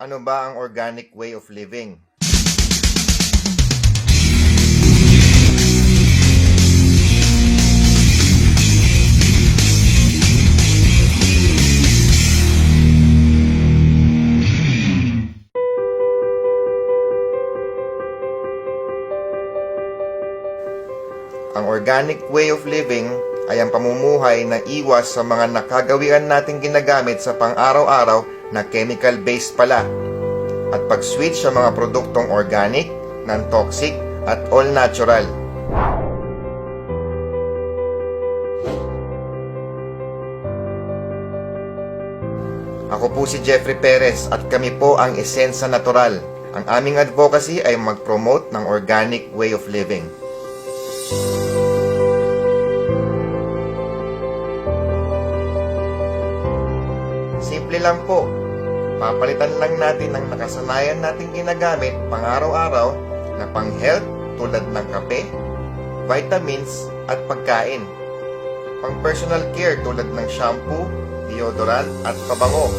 Ano ba ang organic way of living? Ang organic way of living ay ang pamumuhay na iwas sa mga nakagawian nating ginagamit sa pang-araw-araw na chemical-based pala at pag-switch sa mga produktong organic, non-toxic at all-natural. Ako po si Jeffrey Perez at kami po ang Esensa Natural. Ang aming advocacy ay mag-promote ng organic way of living. Simple lang po. Papalitan lang natin ang nakasanayan nating ginagamit pang-araw-araw na pang-health tulad ng kape, vitamins at pagkain. Pang-personal care tulad ng shampoo, deodorant at pabango.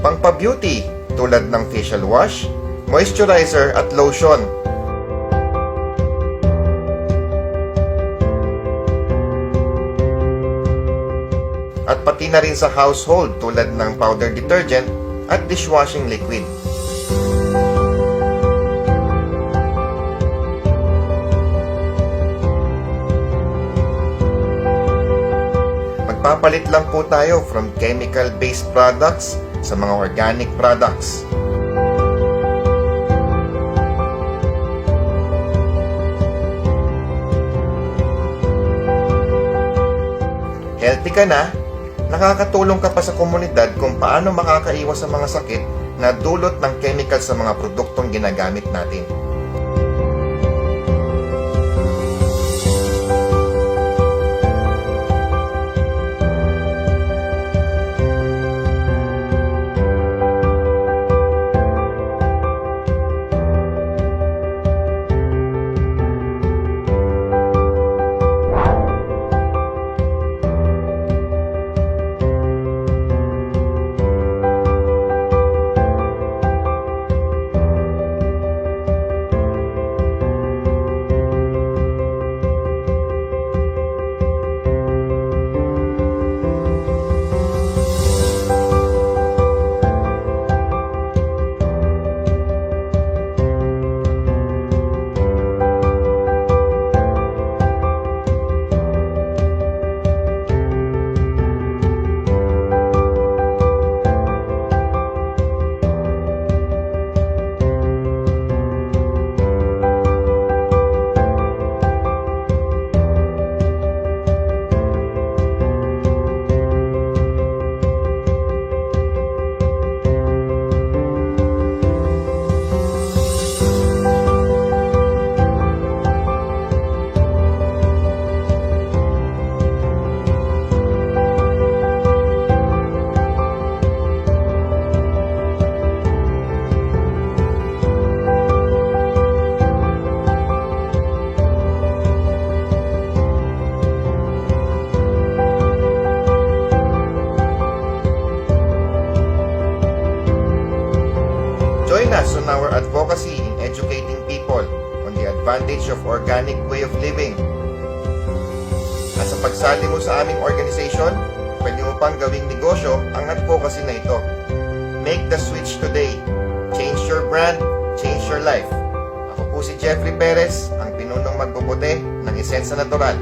Pang-pa-beauty tulad ng facial wash, moisturizer at lotion. At pati na rin sa household tulad ng powder detergent at dishwashing liquid. Magpapalit lang po tayo from chemical-based products sa mga organic products. Healthy ka na, nakakatulong ka pa sa komunidad kung paano makakaiwas sa mga sakit na dulot ng chemical sa mga produktong ginagamit natin. Join us on our advocacy in educating people on the advantage of organic way of living. At sa pagsali mo sa aming organization, pwede mo pang gawing negosyo ang advocacy na ito. Make the switch today. Change your brand, change your life. Ako po si Jeffrey Perez, ang pinunong magbubuti ng Esensa Natural.